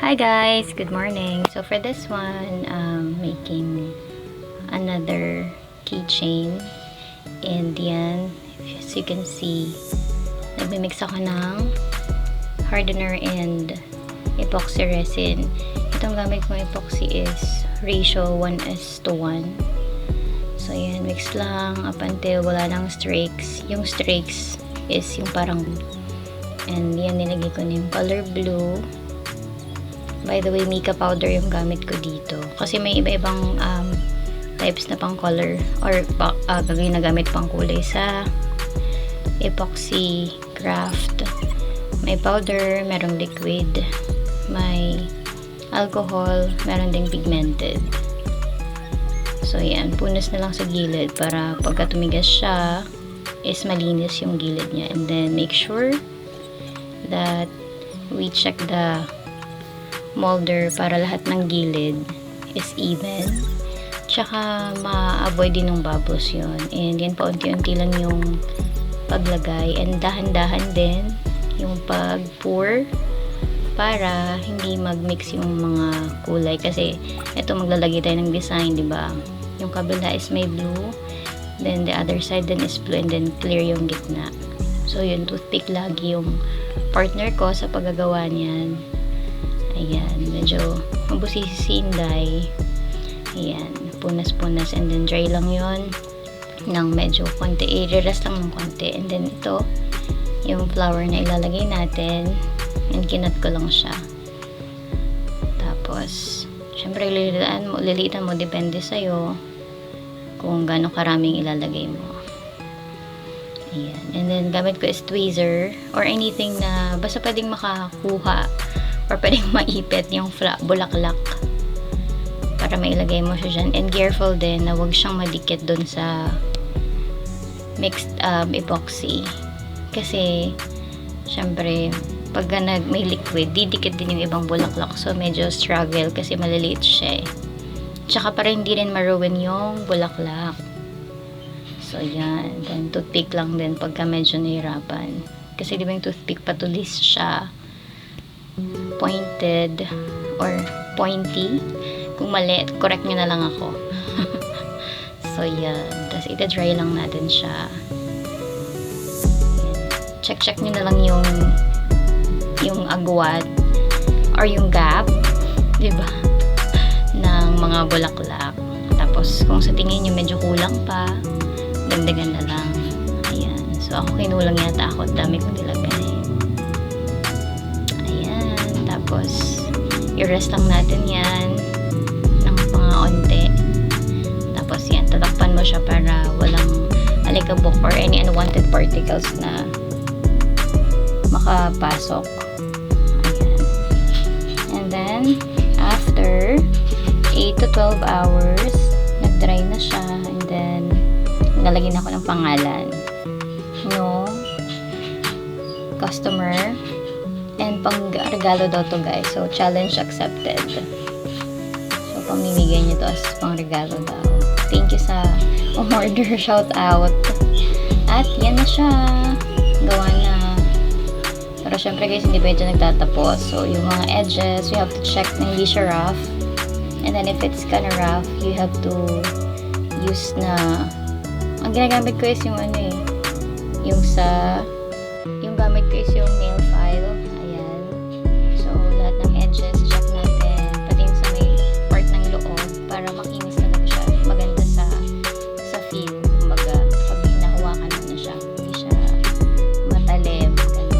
Hi guys, good morning. So for this one, making another keychain, and yan, as you can see, nagmimix ako ng hardener and epoxy resin. Itong gamit kong epoxy is ratio 1:1. So yan, mix lang up until wala nang streaks. Yung streaks is yung parang, and yan, nilagay ko na yung color blue. By the way, mica powder yung gamit ko dito. Kasi may iba-ibang types na pang color or gagawin na gamit pang kulay sa epoxy craft. May powder, merong liquid, may alcohol, meron ding pigmented. So yan, punas na lang sa gilid para pagka tumigas siya is malinis yung gilid niya. And then make sure that we check the molder para lahat ng gilid is even. Tsaka ma-avoid din ng bubbles yun. And yan, paunti-unti lang yung paglagay. And dahan-dahan din yung pag-pour para hindi mag-mix yung mga kulay. Kasi ito, maglalagay tayo ng design, diba? Yung kabila is may blue. Then the other side then is blue. And then clear yung gitna. So yun, toothpick lagi yung partner ko sa paggagawa niyan. Ayan, medyo mabusisi si Inday. Ayan, punas-punas, and then dry lang yon ng medyo konti, i-rest lang ng konti. And then ito, yung flour na ilalagay natin, and kinat ko lang siya. Tapos, syempre liliitan mo, depende sa'yo kung gaano karaming ilalagay mo. Ayan, and then gamit ko is tweezer or anything na basta pwedeng makakuha or pwedeng maipit yung bulaklak para mailagay mo siya dyan. And careful din na wag siyang madikit dun sa mixed epoxy. Kasi syempre pag may liquid, didikit din yung ibang bulaklak. So medyo struggle kasi maliliit siya eh. Tsaka para hindi rin maruin yung bulaklak. So yan. Then toothpick lang din pagka medyo nahirapan. Kasi di ba yung toothpick patulis siya, pointed or pointy. Kung mali, correct nyo na lang ako. So yan, tapos ita-dry lang natin siya. Check nyo na lang yung agwat or yung gap, diba, ng mga bulaklak. Tapos kung sa tingin nyo medyo kulang pa, dagdagan na lang. Ayan, so ako kinulang yata ako, dami kong nilagay. Tapos, i-rest lang natin yan ng mga onte. Tapos yan, tatakpan mo siya para walang alikabok or any unwanted particles na makapasok. Ayan. And then, after 8 to 12 hours, nag-dry na siya. And then, nalagyan ako ng pangalan. No customer. And pang regalo daw to guys. So, challenge accepted. So, pamimigay niyo to as pang regalo daw. Thank you sa umorder. Shout out. At yan na siya. Gawa na. Pero syempre guys, hindi pa ito nagtatapos. So, yung mga edges, you have to check na hindi siya rough. And then if it's kinda rough, you have to use na, ang ginagamit ko is yung ano eh, yung gamit ko is yung nail file. Check natin, pati yung sa may part ng loob para makinis talaga siya, maganda sa feel. Kumbaga, pag hinahawakan mo na siya, hindi siya matalim, gano'n.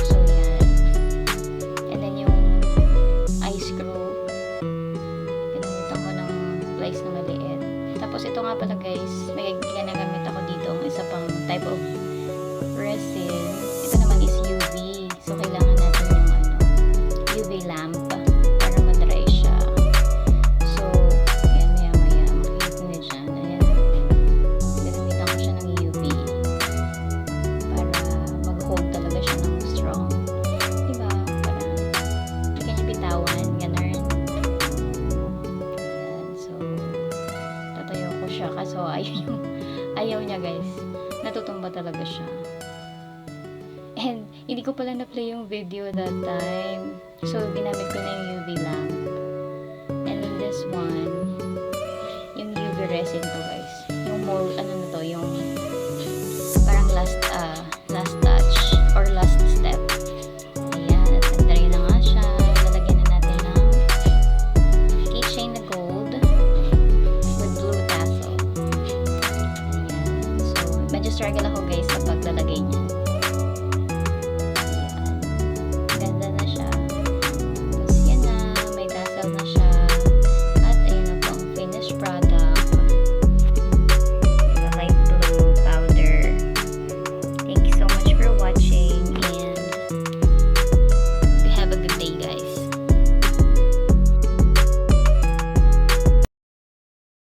So yan. And then yung eye screw, pinamitan ko ng plies na maliit. Tapos ito nga pala guys, may ginagamit ako dito ang isa pang type of resin. Ito naman is UV, so kailangan natin yung UV lamp para ma-dry siya. So, ayan, maya-maya makikita na dyan. Ayan, ginamitan ko siya ng UV para mag-hold talaga siya ng strong. Diba? Para hindi kanya bitawan, ganun. Ayan, so tatayo ko siya kaso ayaw niya guys. Natutumba talaga siya. And hindi ko pala na-play yung video that time. So, ginamit ko na yung UV lamp. And then this one, yung UV resin to guys. Yung mold, ano na to, yung parang last touch or last step. Ayan, at nagtry na nga siya. Lalagyan na natin ng keychain na gold with blue tassel. Ayan. So, medyo struggle ako guys kapag lalagay niya.